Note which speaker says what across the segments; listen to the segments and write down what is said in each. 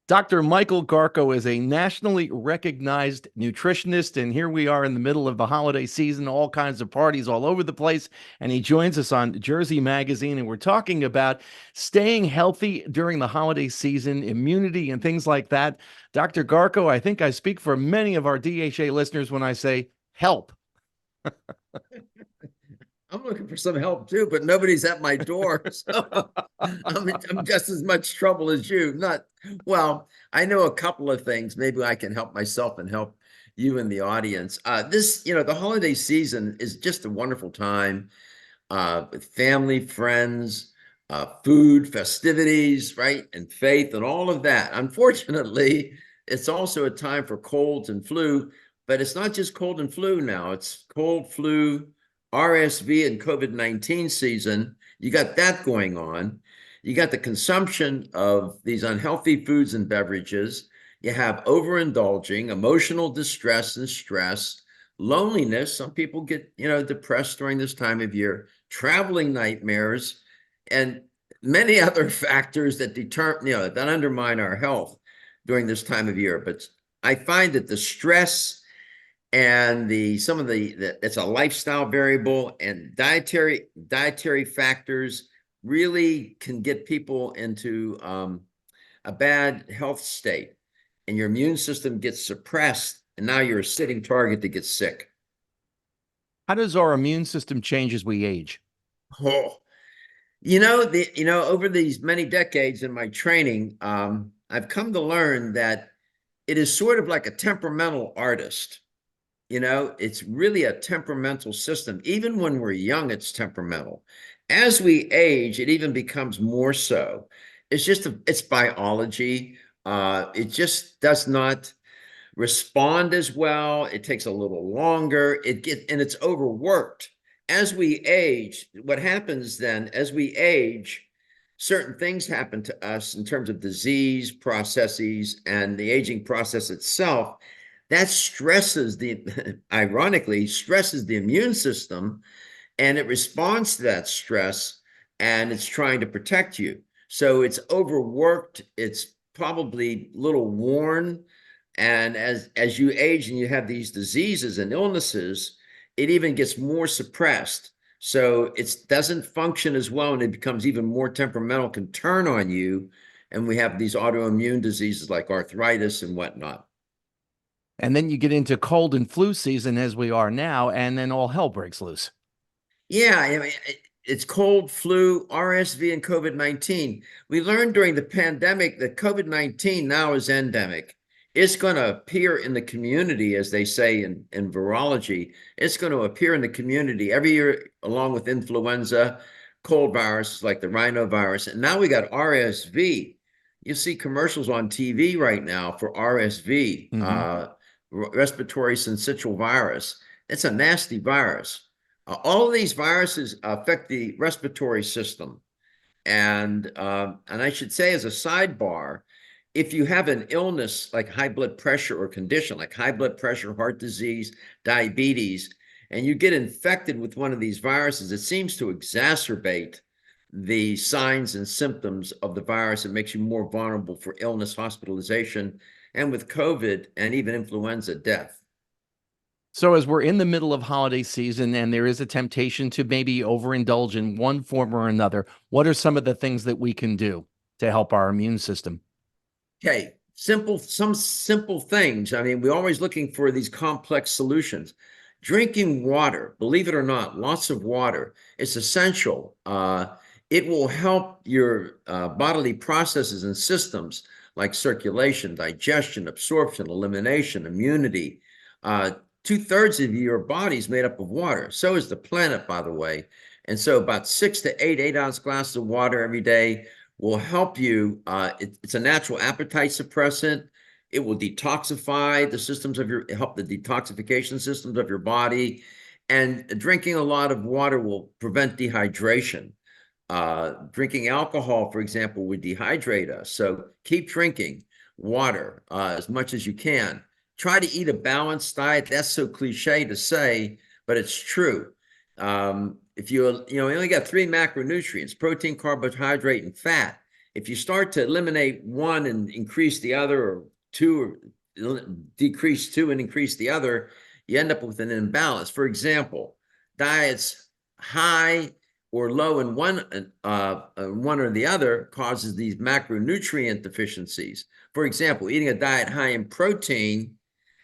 Speaker 1: Dr. Michael Garko is a nationally recognized nutritionist, and here we are in the middle of the holiday season, all kinds of parties all over the place. And he joins us on Jersey Magazine, and we're talking about staying healthy during the holiday season, immunity, and things like that. Dr. Garko, I think I speak for many of our DHA listeners when I say help.
Speaker 2: I'm looking for some help too, but nobody's at my door. So I'm just as much trouble as you. Not well, I know a couple of things. Maybe I can help myself and help you in the audience. The holiday season is just a wonderful time with family, friends, food, festivities, right? And faith and all of that. Unfortunately, it's also a time for colds and flu, but it's not just cold and flu now. It's cold, flu, RSV, and COVID-19 season. You got that going on. You got the consumption of these unhealthy foods and beverages. You have overindulging, emotional distress and stress, loneliness. Some people get, depressed during this time of year, traveling nightmares, and many other factors that that undermine our health during this time of year. But I find that the stress and it's a lifestyle variable, and dietary factors really can get people into a bad health state, and your immune system gets suppressed, and now you're a sitting target to get sick.
Speaker 1: How does our immune system change as we age?
Speaker 2: Oh, over these many decades in my training, I've come to learn that it is sort of like a temperamental artist. It's really a temperamental system. Even when we're young, it's temperamental. As we age, it even becomes more so. It's biology. It just does not respond as well. It takes a little longer. And it's overworked. As we age, what happens then, as we age, certain things happen to us in terms of disease processes and the aging process itself. That ironically, stresses the immune system, and it responds to that stress, and it's trying to protect you. So it's overworked. It's probably a little worn. And as you age and you have these diseases and illnesses, it even gets more suppressed. So it doesn't function as well, and it becomes even more temperamental, can turn on you. And we have these autoimmune diseases like arthritis and whatnot.
Speaker 1: And then you get into cold and flu season as we are now, and then all hell breaks loose.
Speaker 2: Yeah, I mean, it's cold, flu, RSV, and COVID-19. We learned during the pandemic that COVID-19 now is endemic. It's going to appear in the community, as they say in virology. It's going to appear in the community every year, along with influenza, cold viruses like the rhinovirus. And now we got RSV. You see commercials on TV right now for RSV, respiratory syncytial virus. It's a nasty virus. All of these viruses affect the respiratory system. And I should say, as a sidebar, if you have an illness like high blood pressure or condition like high blood pressure, heart disease, diabetes, and you get infected with one of these viruses, it seems to exacerbate the signs and symptoms of the virus. It makes you more vulnerable for illness, hospitalization, and with COVID and even influenza, death.
Speaker 1: So, as we're in the middle of holiday season and there is a temptation to maybe overindulge in one form or another, what are some of the things that we can do to help our immune system?
Speaker 2: Okay, some simple things. I mean, we're always looking for these complex solutions. Drinking water, believe it or not, lots of water. It's essential. It will help your bodily processes and systems like circulation, digestion, absorption, elimination, immunity. 2/3 of your body is made up of water. So is the planet, by the way. And so about 6 to 8 glasses of water every day will help you. It's a natural appetite suppressant. It will detoxify the systems of help the detoxification systems of your body. And drinking a lot of water will prevent dehydration. Drinking alcohol, for example, would dehydrate us. So keep drinking water as much as you can. Try to eat a balanced diet. That's so cliche to say, but it's true. If you only got three macronutrients, protein, carbohydrate, and fat. If you start to eliminate one and increase the other, or two, or decrease two and increase the other, you end up with an imbalance. For example, diets high or low in one or the other causes these macronutrient deficiencies. For example, eating a diet high in protein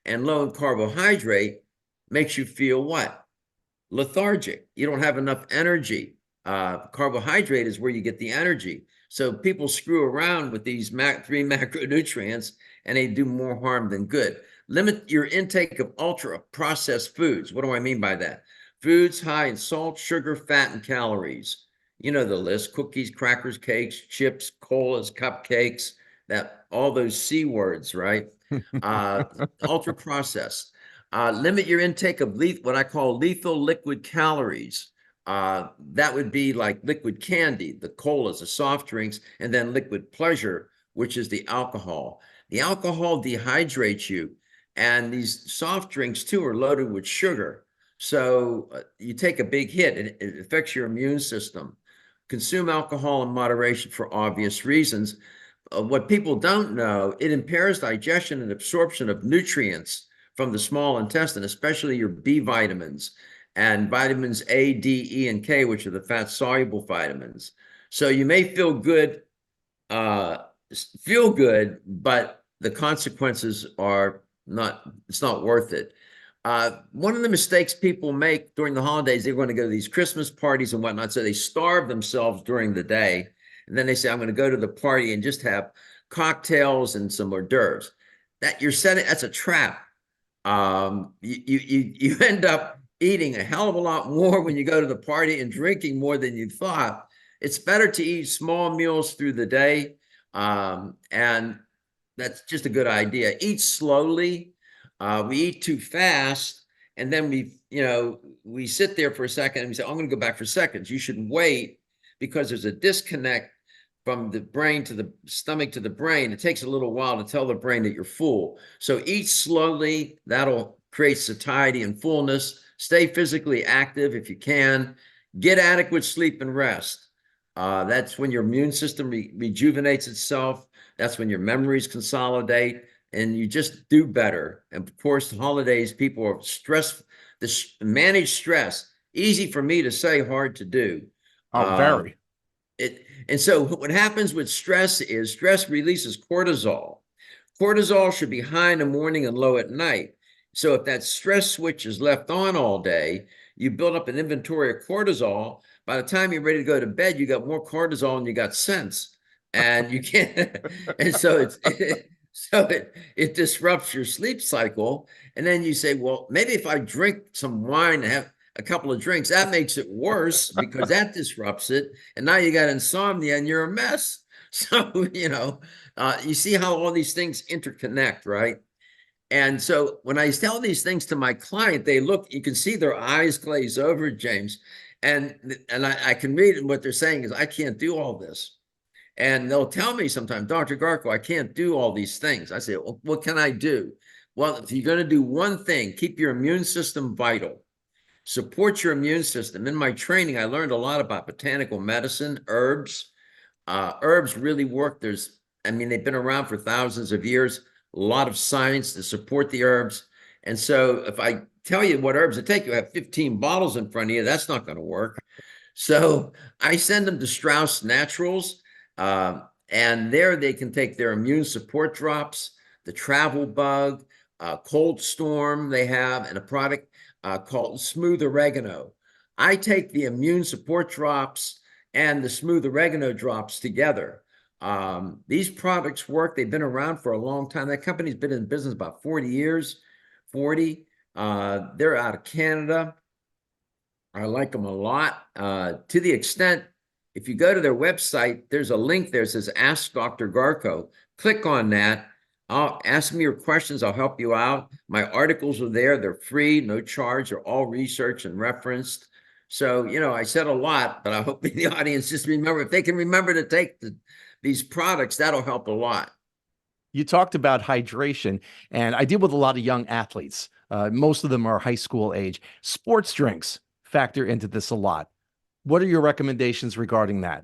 Speaker 2: and low in carbohydrate makes you feel what? Lethargic. You don't have enough energy. Carbohydrate is where you get the energy. So people screw around with these three macronutrients and they do more harm than good. Limit your intake of ultra processed foods. What do I mean by that? Foods high in salt, sugar, fat, and calories. You know the list: cookies, crackers, cakes, chips, colas, cupcakes, that all those C words, right? Uh, Ultra processed. Limit your intake of what I call lethal liquid calories. That would be like liquid candy, the colas, the soft drinks, and then liquid pleasure, which is the alcohol. The alcohol dehydrates you, and these soft drinks too are loaded with sugar. So you take a big hit, and it affects your immune system. Consume alcohol in moderation for obvious reasons. What people don't know, it impairs digestion and absorption of nutrients from the small intestine, especially your B vitamins and vitamins A, D, E, and K, which are the fat soluble vitamins. So you may uh, feel good, but the consequences are not, it's not worth it. One of the mistakes people make during the holidays, they're going to go to these Christmas parties and whatnot. So they starve themselves during the day. And then they say, I'm going to go to the party and just have cocktails and some hors d'oeuvres. That's a trap. You end up eating a hell of a lot more when you go to the party and drinking more than you thought. It's better to eat small meals through the day. And that's just a good idea. Eat slowly. We eat too fast, and then we sit there for a second and we say, I'm going to go back for seconds. You should wait, because there's a disconnect from the brain to the stomach to the brain. It takes a little while to tell the brain that you're full. So eat slowly. That'll create satiety and fullness. Stay physically active if you can. Get adequate sleep and rest. That's when your immune system rejuvenates itself. That's when your memories consolidate and you just do better. And of course, the holidays, people are stressed. Manage stress. Easy for me to say, hard to do.
Speaker 1: Oh, very.
Speaker 2: And so what happens with stress is stress releases cortisol. Cortisol should be high in the morning and low at night. So if that stress switch is left on all day, you build up an inventory of cortisol. By the time you're ready to go to bed, you got more cortisol and you got sense. And you can't, and so it disrupts your sleep cycle. And then you say, well, maybe if I drink some wine and have a couple of drinks, that makes it worse because that disrupts it. And now you got insomnia and you're a mess. So, you see how all these things interconnect, right? And so when I tell these things to my client, they look, you can see their eyes glaze over, James. And I can read what they're saying is, I can't do all this. And they'll tell me sometimes, Dr. Garko, I can't do all these things. I say, well, what can I do? Well, if you're going to do one thing, keep your immune system vital. Support your immune system. In my training, I learned a lot about botanical medicine, herbs. Herbs really work. They've been around for thousands of years. A lot of science to support the herbs. And so if I tell you what herbs to take, you have 15 bottles in front of you. That's not going to work. So I send them to Strauss Naturals. And there they can take their immune support drops, the travel bug, cold storm they have, and a product called smooth oregano. I take the immune support drops and the smooth oregano drops together. These products work. They've been around for a long time. That company's been in business about 40 years, 40. They're out of Canada. I like them a lot, to the extent, if you go to their website, there's a link there that says Ask Dr. Garko. Click on that. Ask me your questions. I'll help you out. My articles are there. They're free, no charge. They're all researched and referenced. So, I said a lot, but I hope the audience just remember, if they can remember to take these products, that'll help a lot.
Speaker 1: You talked about hydration, and I deal with a lot of young athletes. Most of them are high school age. Sports drinks factor into this a lot. What are your recommendations regarding that?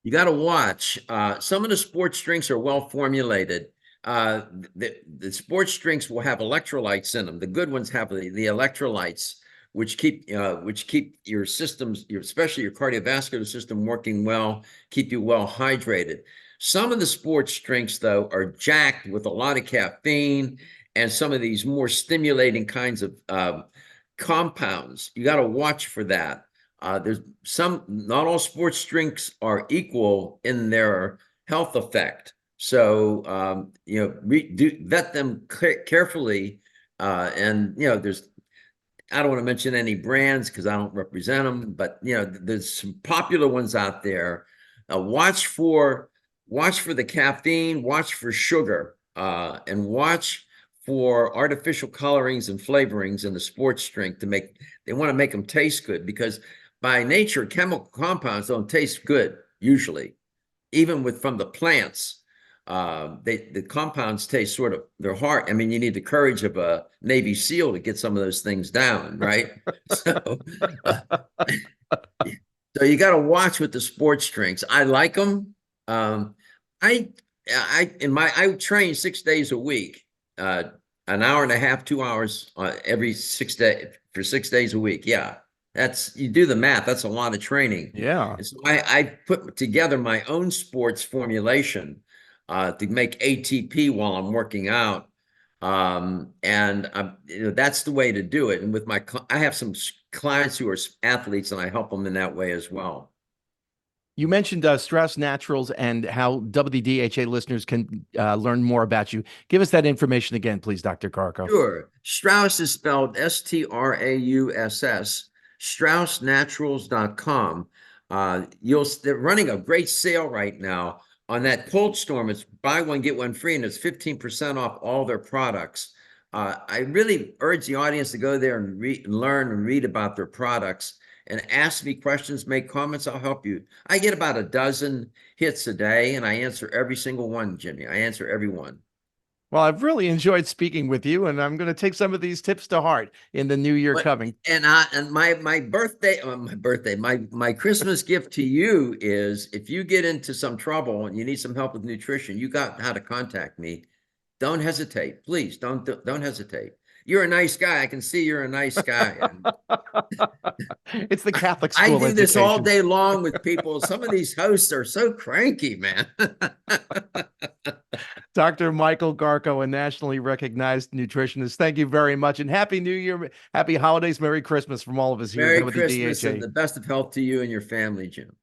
Speaker 2: You got to watch. Some of the sports drinks are well formulated. The sports drinks will have electrolytes in them. The good ones have the electrolytes, which keep your systems, especially your cardiovascular system, working well, keep you well hydrated. Some of the sports drinks, though, are jacked with a lot of caffeine and some of these more stimulating kinds of compounds. You got to watch for that. There's not all sports drinks are equal in their health effect. So, vet them carefully. I don't want to mention any brands because I don't represent them, but there's some popular ones out there. Watch for the caffeine, watch for sugar, and watch for artificial colorings and flavorings in the sports drink they want to make them taste good because by nature, chemical compounds don't taste good usually, even from the plants. The compounds taste they're hard. I mean, you need the courage of a Navy SEAL to get some of those things down, right? Uh, so you got to watch with the sports drinks. I like them. I I train 6 days a week, an hour and a half, 2 hours every 6 days for 6 days a week. Yeah, you do the math. That's a lot of training.
Speaker 1: Yeah.
Speaker 2: And so I put together my own sports formulation to make ATP while I'm working out. That's the way to do it. And I have some clients who are athletes and I help them in that way as well.
Speaker 1: You mentioned Strauss Naturals and how WDHA listeners can learn more about you. Give us that information again, please, Dr. Garko.
Speaker 2: Sure. Strauss is spelled Strauss, StraussNaturals.com. They're running a great sale right now on that cold storm. It's buy one, get one free, and it's 15% off all their products. I really urge the audience to go there and learn and read about their products and ask me questions, make comments. I'll help you. I get about a dozen hits a day, and I answer every single one, Jimmy. I answer every one.
Speaker 1: Well, I've really enjoyed speaking with you, and I'm going to take some of these tips to heart in the new year coming.
Speaker 2: And my Christmas gift to you is if you get into some trouble and you need some help with nutrition, you got how to contact me. Don't hesitate, please. Don't hesitate. You're a nice guy. I can see you're a nice guy.
Speaker 1: It's the Catholic school.
Speaker 2: I do this all day long with people. Some of these hosts are so cranky, man.
Speaker 1: Dr. Michael Garko, a nationally recognized nutritionist. Thank you very much. And Happy New Year, Happy Holidays, Merry Christmas from all of us here
Speaker 2: Merry
Speaker 1: at
Speaker 2: Christmas
Speaker 1: WDHA.
Speaker 2: and the best of health to you and your family, Jim.